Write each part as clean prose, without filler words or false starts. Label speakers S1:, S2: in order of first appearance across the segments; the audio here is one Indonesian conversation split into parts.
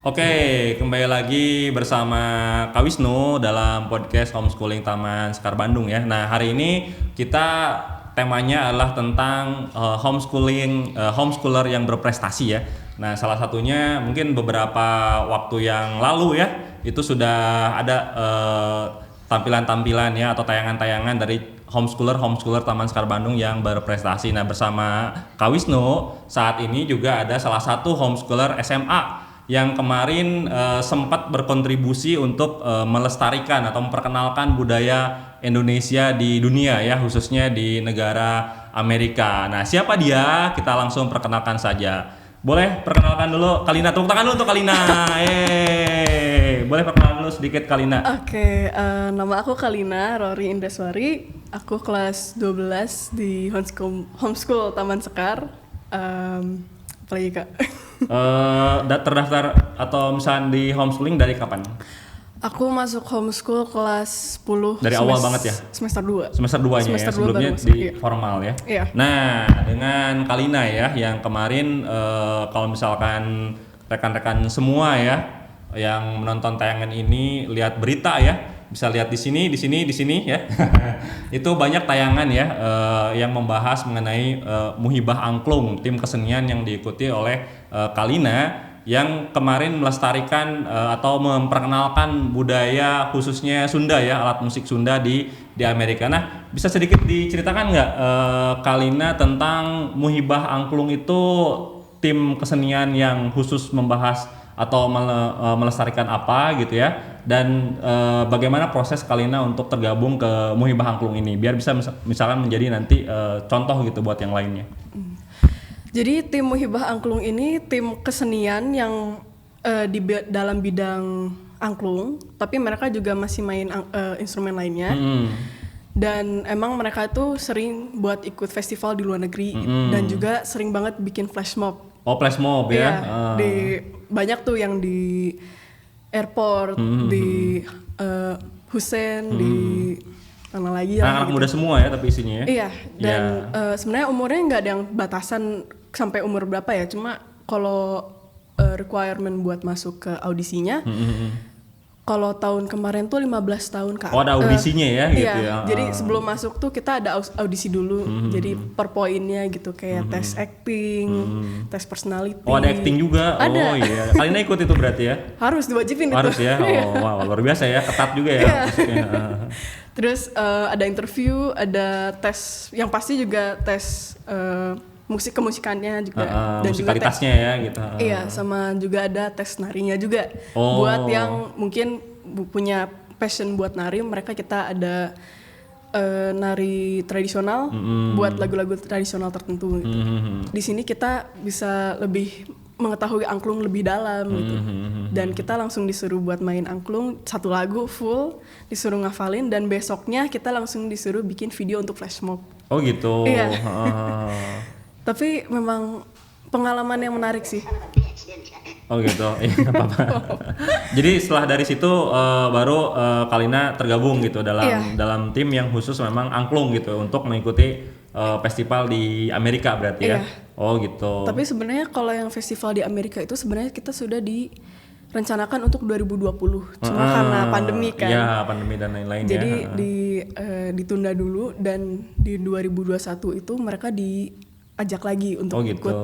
S1: Oke, kembali lagi bersama Kak Wisnu dalam podcast Homeschooling Taman Sekar Bandung ya. Nah, hari ini kita temanya adalah tentang homeschooler yang berprestasi ya. Nah, salah satunya mungkin beberapa waktu yang lalu ya, itu sudah ada tampilan-tampilan ya atau tayangan-tayangan dari homeschooler Taman Sekar Bandung yang berprestasi. Nah, bersama Kak Wisnu saat ini juga ada salah satu homeschooler SMA yang kemarin sempat berkontribusi untuk melestarikan atau memperkenalkan budaya Indonesia di dunia ya, khususnya di negara Amerika. Nah, siapa dia? Kita langsung perkenalkan saja. Boleh perkenalkan dulu Kalina, tepuk tangan dulu untuk Kalina. Boleh perkenalkan dulu sedikit Kalina.
S2: Oke, nama aku Kalina Rory Indeswari. Aku kelas 12 di homeschool Taman Sekar. Apalagi Kak?
S1: Terdaftar atau misalnya di homeschooling dari kapan?
S2: Aku masuk homeschool kelas 10
S1: dari awal banget ya?
S2: Semester 2.
S1: Semester 2-nya ya, sebelumnya di formal ya?
S2: Iya.
S1: Nah, dengan Kalina ya, yang kemarin kalau misalkan rekan-rekan semua ya, yang menonton tayangan ini lihat berita ya, bisa lihat di sini ya. Itu banyak tayangan ya yang membahas mengenai Muhibah Angklung, tim kesenian yang diikuti oleh Kalina yang kemarin melestarikan atau memperkenalkan budaya khususnya Sunda ya, alat musik Sunda di Amerika. Nah, bisa sedikit diceritakan nggak Kalina tentang Muhibah Angklung itu tim kesenian yang khusus membahas atau melestarikan apa gitu ya, dan bagaimana proses Kalina untuk tergabung ke Muhibah Angklung ini biar bisa misalkan menjadi nanti contoh gitu buat yang lainnya.
S2: Jadi tim Muhibah Angklung ini tim kesenian yang dalam bidang angklung, tapi mereka juga masih main instrumen lainnya. Dan emang mereka tuh sering buat ikut festival di luar negeri dan juga sering banget bikin flash mob.
S1: Oh, flash mob ya.
S2: Banyak tuh yang di airport, di Hussein, di mana lagi ya.
S1: Anak-anak muda semua ya tapi isinya ya.
S2: Iya, dan sebenarnya umurnya nggak ada yang batasan sampai umur berapa ya. Cuma kalau requirement buat masuk ke audisinya, kalau tahun kemarin tuh 15 tahun Kak.
S1: Oh, ada audisinya ya gitu
S2: iya,
S1: ya.
S2: jadi sebelum masuk tuh kita ada audisi dulu. Jadi per poinnya gitu kayak tes acting, tes personality.
S1: Oh, ada acting juga.
S2: Ada.
S1: Oh iya. Kalina ikut itu berarti ya.
S2: Harus diwajibin
S1: Harus
S2: itu.
S1: Ya. Oh, wow, luar biasa ya. Ketat juga ya.
S2: Terus ada interview, ada tes, yang pasti juga tes kemusikannya juga,
S1: dan musikalitasnya ya gitu.
S2: Iya, sama juga ada tes narinya juga. Buat yang mungkin punya passion buat nari, kita ada nari tradisional buat lagu-lagu tradisional tertentu gitu. Di sini kita bisa lebih mengetahui angklung lebih dalam gitu. Dan kita langsung disuruh buat main angklung satu lagu full, disuruh ngafalin, dan besoknya kita langsung disuruh bikin video untuk flash mob.
S1: Oh gitu.
S2: Iya. Tapi memang pengalaman yang menarik sih.
S1: Oh gitu, iya apa-apa. Jadi setelah dari situ baru Kalina tergabung gitu dalam tim yang khusus memang angklung gitu untuk mengikuti festival di Amerika berarti ya. Oh gitu.
S2: Tapi sebenarnya kalau yang festival di Amerika itu sebenarnya kita sudah direncanakan untuk 2020. Cuma karena pandemi kan.
S1: Iya, pandemi dan lain-lain.
S2: Jadi ditunda dulu, dan di 2021 itu mereka diajak lagi untuk ikut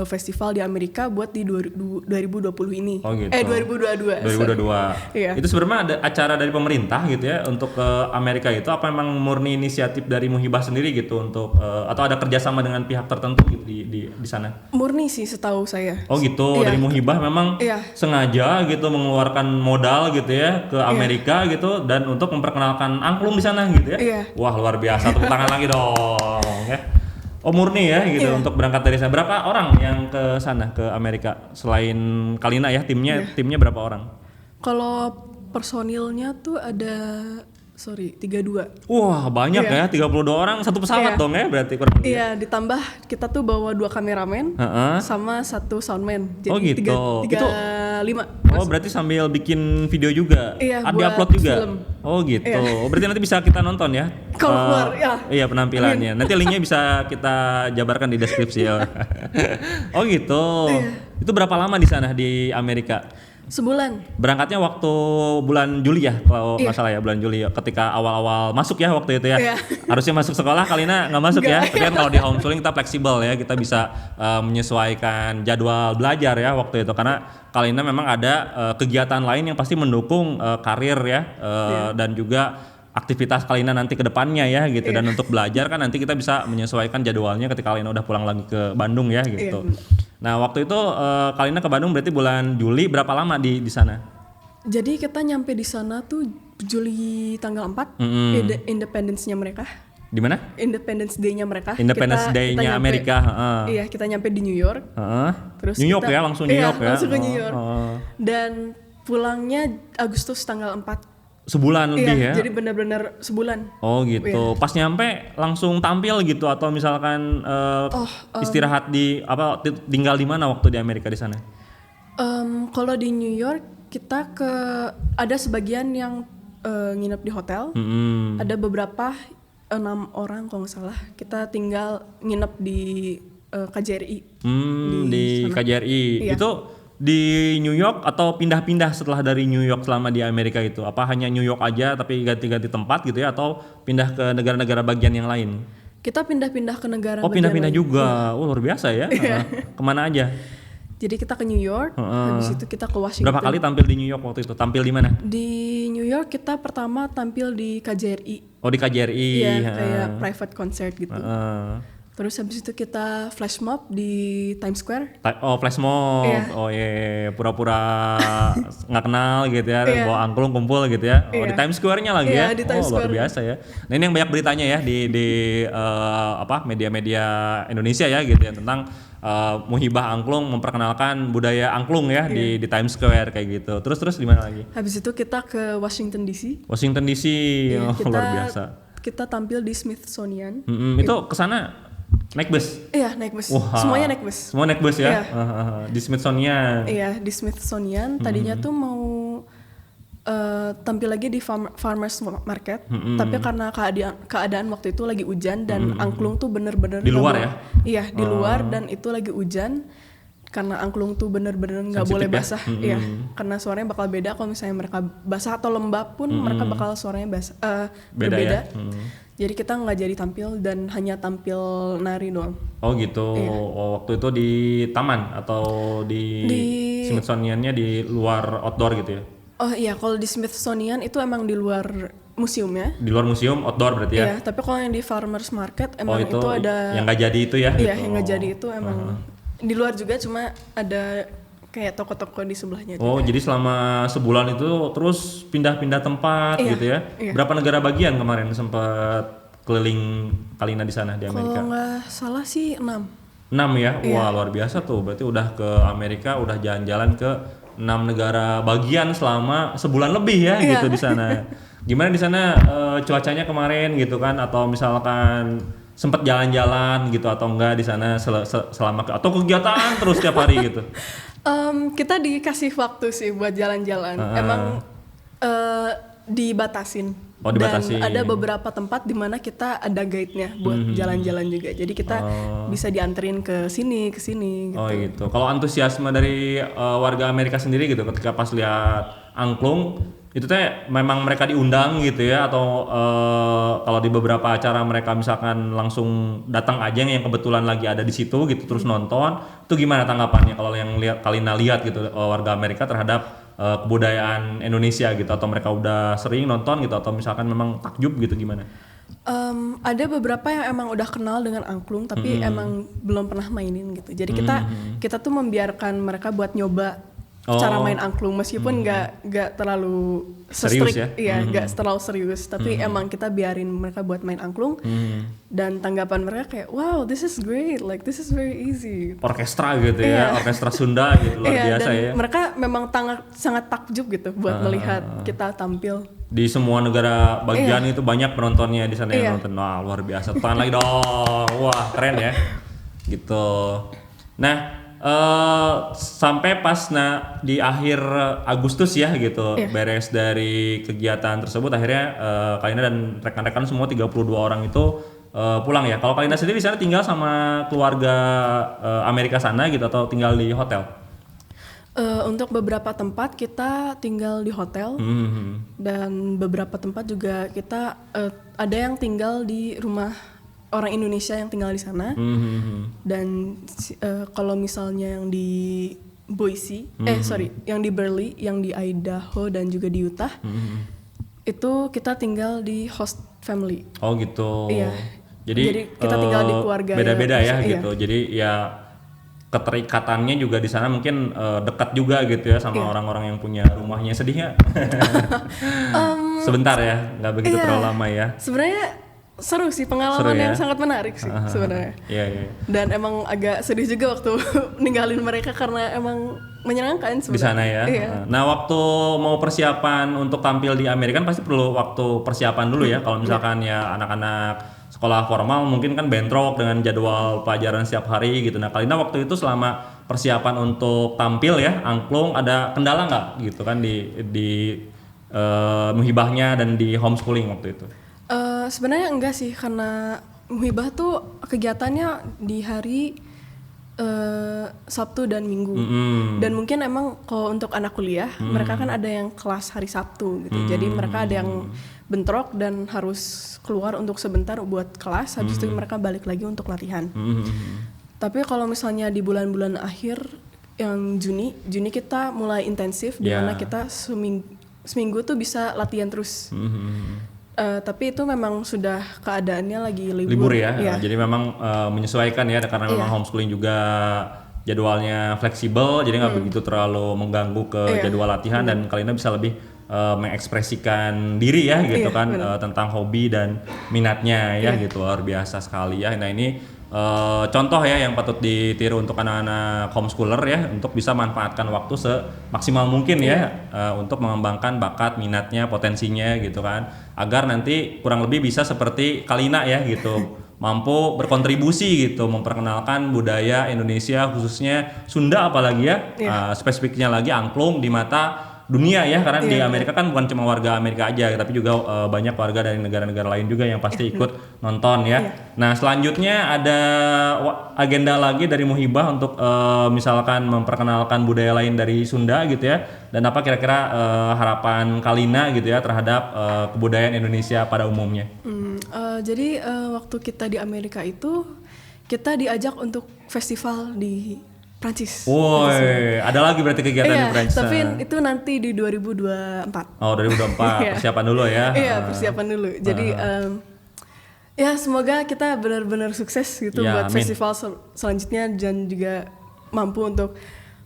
S2: festival di Amerika buat di 2020 ini.
S1: Oh gitu.
S2: 2022.
S1: 2022.
S2: Iya.
S1: Itu sebenarnya ada acara dari pemerintah gitu ya untuk ke Amerika itu, apa memang murni inisiatif dari Muhibah sendiri gitu untuk atau ada kerjasama dengan pihak tertentu gitu di sana?
S2: Murni sih setahu saya.
S1: Oh gitu. Dari Muhibah memang sengaja gitu mengeluarkan modal gitu ya ke Amerika gitu, dan untuk memperkenalkan angklung di sana gitu ya.
S2: Iya.
S1: Wah, luar biasa, tepuk tangan lagi dong ya. Oh, murni ya gitu untuk berangkat dari sana. Berapa orang yang ke sana ke Amerika selain Kalina ya, timnya berapa orang?
S2: Kalau personilnya tuh ada 32.
S1: Wah, banyak ya, 32 orang satu pesawat dong ya berarti kurang lebih.
S2: Iya, ditambah kita tuh bawa 2 kameramen sama 1 soundman. Jadi
S1: gitu.
S2: tiga bisa 5.
S1: Oh, berarti sambil bikin video juga?
S2: Iya,
S1: Ada
S2: buat
S1: upload juga?
S2: film.
S1: Oh gitu.
S2: Iya.
S1: Oh, berarti nanti bisa kita nonton ya?
S2: Kalau keluar, ya.
S1: Iya, penampilannya. Nanti linknya bisa kita jabarkan di deskripsi ya. Oh gitu.
S2: Iya.
S1: Itu berapa lama di sana di Amerika?
S2: Sebulan.
S1: Berangkatnya waktu bulan Juli ya, kalau nggak
S2: Iya.
S1: salah ya, bulan Juli ya, ketika awal-awal masuk ya waktu itu ya.
S2: Iya.
S1: Harusnya masuk sekolah, Kalina nggak masuk ya.
S2: Nggak.
S1: Tapi kan kalau di homeschooling kita fleksibel ya, kita bisa menyesuaikan jadwal belajar ya waktu itu. Karena Kalina memang ada kegiatan lain yang pasti mendukung karir ya, dan juga aktivitas Kalina nanti ke depannya ya gitu. Dan untuk belajar kan nanti kita bisa menyesuaikan jadwalnya ketika Kalina udah pulang lagi ke Bandung ya gitu. Nah waktu itu Kalina ke Bandung berarti bulan Juli, berapa lama di sana?
S2: Jadi kita nyampe di sana tuh Juli tanggal 4, Independence-nya mereka.
S1: Di mana?
S2: Independence Day-nya mereka.
S1: Independence Day-nya
S2: nyampe-
S1: Amerika.
S2: Iya, kita nyampe di New York.
S1: Terus New York ya, langsung New York ya.
S2: Langsung ke New York. Dan pulangnya Agustus tanggal 4.
S1: Sebulan lebih ya.
S2: Jadi benar-benar sebulan.
S1: Oh gitu. Pas nyampe langsung tampil gitu atau misalkan istirahat di tinggal di mana waktu di Amerika di sana?
S2: Kalau di New York kita ada sebagian yang nginep di hotel. Ada beberapa 6 orang kalau nggak salah. Kita tinggal nginep di KJRI.
S1: Di KJRI.
S2: Iya.
S1: Itu di New York atau pindah-pindah setelah dari New York selama di Amerika itu? Apa hanya New York aja tapi ganti-ganti tempat gitu ya, atau pindah ke negara-negara bagian yang lain?
S2: Kita pindah-pindah ke negara.
S1: Oh, pindah-pindah
S2: bagian lain.
S1: juga. Oh, luar biasa ya. Kemana aja?
S2: Jadi kita ke New York, habis itu kita ke Washington.
S1: Berapa kali tampil di New York waktu itu? Tampil di mana?
S2: Di New York kita pertama tampil di KJRI.
S1: Oh, di KJRI.
S2: Iya, kayak private concert gitu. Terus habis itu kita flash mob di Times Square.
S1: Oh, flash mob.
S2: Iya.
S1: Oh iya, pura-pura nggak kenal gitu ya,
S2: Iya.
S1: bawa angklung kumpul gitu ya. Oh,
S2: Iya.
S1: di Times Square-nya lagi
S2: Iya,
S1: ya.
S2: di Times
S1: Luar
S2: Square.
S1: biasa ya. Nah, ini yang banyak beritanya ya di media-media Indonesia ya gitu ya, tentang Muhibah Angklung memperkenalkan budaya angklung ya di Times Square kayak gitu. Terus di mana lagi?
S2: Habis itu kita ke Washington DC.
S1: Washington DC.
S2: Iya,
S1: Luar biasa.
S2: Kita tampil di Smithsonian.
S1: Itu kesana naik bus?
S2: Iya, naik bus.
S1: Wah.
S2: Semuanya naik bus.
S1: Semua naik bus ya?
S2: Iya.
S1: Di Smithsonian.
S2: Iya, di Smithsonian. Tadinya tuh mau tampil lagi di Farmers Market, tapi karena keadaan waktu itu lagi hujan dan angklung tuh bener-bener
S1: Di luar ya?
S2: Iya, di luar, dan itu lagi hujan. Karena angklung tuh bener-bener nggak
S1: Sensitif
S2: boleh
S1: ya?
S2: basah, iya. Karena suaranya bakal beda kalau misalnya mereka basah atau lembab pun mereka bakal suaranya
S1: Beda
S2: berbeda.
S1: ya?
S2: Jadi kita nggak jadi tampil dan hanya tampil nari doang.
S1: Oh gitu.
S2: Iya.
S1: Oh, waktu itu di taman atau di Smithsonian-nya di luar outdoor gitu ya?
S2: Oh iya, kalau di Smithsonian itu emang di luar museumnya.
S1: Di luar museum outdoor berarti ya?
S2: Iya, tapi kalau yang di Farmers Market emang
S1: itu,
S2: itu ada
S1: yang nggak jadi itu ya?
S2: Iya,
S1: gitu.
S2: yang nggak jadi itu emang di luar juga, cuma ada kayak toko-toko di sebelahnya.
S1: Oh,
S2: juga.
S1: jadi selama sebulan itu terus pindah-pindah tempat
S2: Iya,
S1: gitu ya?
S2: iya.
S1: Berapa negara bagian kemarin sempat keliling Kalina di sana di Amerika?
S2: Kalau nggak salah sih 6.
S1: 6 ya?
S2: Iya.
S1: Wah, luar biasa tuh. Berarti udah ke Amerika, udah jalan-jalan ke 6 negara bagian selama sebulan lebih ya
S2: Iya.
S1: gitu di sana. Gimana di sana cuacanya kemarin gitu kan, atau misalkan sempat jalan-jalan gitu atau enggak di sana selama atau kegiatan terus tiap hari gitu?
S2: Kita dikasih waktu sih buat jalan-jalan. Emang dibatasin.
S1: Oh, dibatasin.
S2: Dan ada beberapa tempat di mana kita ada guide-nya buat jalan-jalan juga. Jadi kita bisa dianterin ke sini gitu.
S1: Oh gitu. Kalau antusiasme dari warga Amerika sendiri gitu ketika pas lihat angklung itu teh memang mereka diundang gitu ya, atau kalau di beberapa acara mereka misalkan langsung datang aja yang kebetulan lagi ada di situ gitu terus nonton, itu gimana tanggapannya kalau yang Kalina lihat gitu warga Amerika terhadap kebudayaan Indonesia gitu, atau mereka udah sering nonton gitu, atau misalkan memang takjub gitu, gimana?
S2: Ada beberapa yang emang udah kenal dengan angklung tapi emang belum pernah mainin gitu. Jadi kita tuh membiarkan mereka buat nyoba cara main angklung meskipun nggak terlalu
S1: Serius
S2: strict,
S1: ya?
S2: iya nggak terlalu serius, tapi emang kita biarin mereka buat main angklung. Dan tanggapan mereka kayak wow, this is great, like this is very easy.
S1: Orkestra gitu ya, orkestra Sunda gitu, luar biasa
S2: dan
S1: ya.
S2: mereka memang sangat takjub gitu buat melihat kita tampil.
S1: Di semua negara bagian itu banyak penontonnya di sana yang nonton. Wah, luar biasa. Tangan lagi dong. Wah, keren ya. Gitu. Nah, sampai pas di akhir Agustus ya gitu beres dari kegiatan tersebut akhirnya Kalina dan rekan-rekan semua 32 orang itu pulang ya. Kalau Kalina sendiri di sana tinggal sama keluarga Amerika sana gitu atau tinggal di hotel?
S2: Untuk beberapa tempat kita tinggal di hotel dan beberapa tempat juga kita ada yang tinggal di rumah orang Indonesia yang tinggal di sana. Dan kalau misalnya yang di Boise, yang di Burley, yang di Idaho dan juga di Utah, itu kita tinggal di host family.
S1: Oh gitu.
S2: Iya. Jadi kita tinggal di keluarga
S1: beda-beda ya
S2: iya.
S1: gitu. Jadi ya keterikatannya juga di sana mungkin dekat juga gitu ya sama orang-orang yang punya rumahnya. Sedih nggak? Sebentar ya, nggak begitu terlalu lama ya.
S2: Sebenarnya seru sih, pengalaman yang sangat menarik sih sebenarnya.
S1: Iya.
S2: Dan emang agak sedih juga waktu ninggalin mereka karena emang menyenangkan sebenarnya.
S1: Di sana ya.
S2: Iya.
S1: Nah waktu mau persiapan untuk tampil di Amerika kan pasti perlu waktu persiapan dulu ya. Kalau misalkan ya anak-anak sekolah formal mungkin kan bentrok dengan jadwal pelajaran setiap hari gitu. Nah Kalina waktu itu selama persiapan untuk tampil ya angklung ada kendala nggak gitu kan di muhibahnya dan di homeschooling waktu itu?
S2: Sebenarnya enggak sih, karena muhibah tuh kegiatannya di hari Sabtu dan Minggu. Dan mungkin emang kalau untuk anak kuliah mereka kan ada yang kelas hari Sabtu gitu. Jadi mereka ada yang bentrok dan harus keluar untuk sebentar buat kelas, habis itu mereka balik lagi untuk latihan. Tapi kalau misalnya di bulan-bulan akhir yang Juni kita mulai intensif di mana kita seminggu tuh bisa latihan terus. Tapi itu memang sudah keadaannya lagi libur
S1: ya. Jadi memang menyesuaikan ya karena memang homeschooling juga jadwalnya fleksibel, jadi nggak begitu terlalu mengganggu ke jadwal latihan dan Kalina bisa lebih mengekspresikan diri ya gitu kan tentang hobi dan minatnya ya gitu. Luar biasa sekali ya. Nah ini contoh ya yang patut ditiru untuk anak-anak homeschooler ya untuk bisa manfaatkan waktu semaksimal mungkin ya untuk mengembangkan bakat, minatnya, potensinya gitu kan agar nanti kurang lebih bisa seperti Kalina ya gitu mampu berkontribusi gitu memperkenalkan budaya Indonesia khususnya Sunda apalagi ya spesifiknya lagi angklung di mata dunia ya karena di Amerika kan bukan cuma warga Amerika aja tapi juga banyak warga dari negara-negara lain juga yang pasti ikut nonton ya. Nah selanjutnya ada agenda lagi dari Muhibah untuk misalkan memperkenalkan budaya lain dari Sunda gitu ya dan apa kira-kira harapan Kalina gitu ya terhadap kebudayaan Indonesia pada umumnya.
S2: Jadi waktu kita di Amerika itu kita diajak untuk festival di Prancis.
S1: Woi, ada lagi berarti kegiatan di Prancis.
S2: Tapi itu nanti di 2024.
S1: Oh, 2024. Persiapan dulu ya.
S2: Iya, persiapan dulu. Jadi ya semoga kita benar-benar sukses gitu buat festival selanjutnya dan juga mampu untuk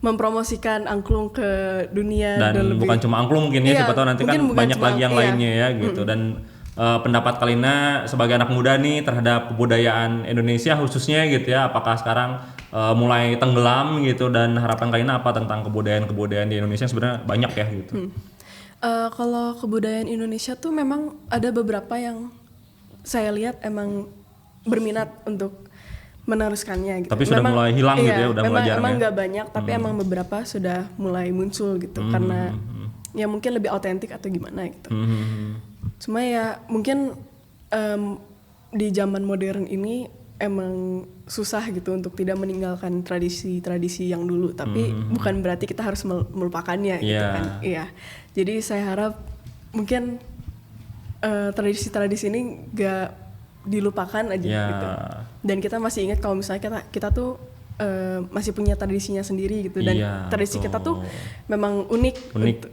S2: mempromosikan angklung ke dunia
S1: dan bukan
S2: lebih.
S1: Cuma angklung mungkin ya, siapa tahu nanti kan banyak lagi yang lainnya ya gitu dan pendapat Kalina sebagai anak muda nih terhadap kebudayaan Indonesia khususnya gitu ya apakah sekarang mulai tenggelam gitu dan harapan Kalina apa tentang kebudayaan di Indonesia sebenarnya banyak ya gitu.
S2: Kalau kebudayaan Indonesia tuh memang ada beberapa yang saya lihat emang berminat untuk meneruskannya gitu.
S1: Tapi sudah mulai hilang gitu ya, udah mulai jarang.
S2: Emang nggak banyak, tapi emang beberapa sudah mulai muncul gitu karena ya mungkin lebih autentik atau gimana gitu. Cuma ya mungkin di zaman modern ini emang susah gitu untuk tidak meninggalkan tradisi-tradisi yang dulu, tapi bukan berarti kita harus melupakannya gitu kan. Iya. Jadi saya harap mungkin tradisi-tradisi ini gak dilupakan aja gitu. Dan kita masih ingat kalau misalnya kita tuh masih punya tradisinya sendiri gitu dan tradisi kita tuh memang unik.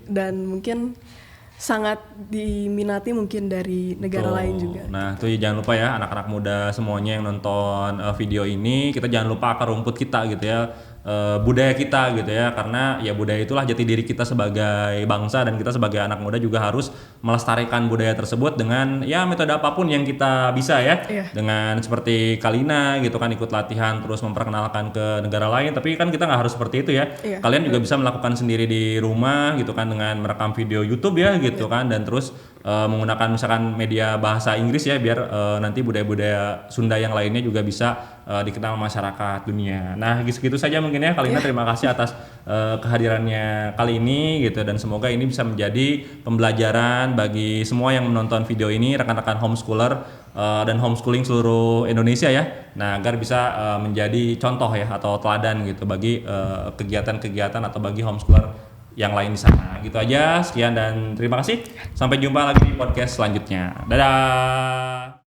S2: Dan mungkin sangat diminati mungkin dari negara lain juga.
S1: Nah tuh jangan lupa ya anak-anak muda semuanya yang nonton video ini, kita jangan lupa akar rumput kita gitu ya, budaya kita gitu ya, karena ya budaya itulah jati diri kita sebagai bangsa dan kita sebagai anak muda juga harus melestarikan budaya tersebut dengan ya metode apapun yang kita bisa ya, dengan seperti Kalina gitu kan ikut latihan terus memperkenalkan ke negara lain, tapi kan kita nggak harus seperti itu ya. Kalian juga bisa melakukan sendiri di rumah gitu kan dengan merekam video YouTube ya gitu kan dan terus menggunakan misalkan media bahasa Inggris ya, biar nanti budaya-budaya Sunda yang lainnya juga bisa dikenal masyarakat dunia. Nah, segitu saja mungkin ya Kalina. Terima kasih atas kehadirannya kali ini gitu, dan semoga ini bisa menjadi pembelajaran bagi semua yang menonton video ini, rekan-rekan homeschooler dan homeschooling seluruh Indonesia ya. Nah, agar bisa menjadi contoh ya atau teladan gitu bagi kegiatan-kegiatan atau bagi homeschooler yang lain di sana. Gitu aja, sekian dan terima kasih. Sampai jumpa lagi di podcast selanjutnya. Dadah.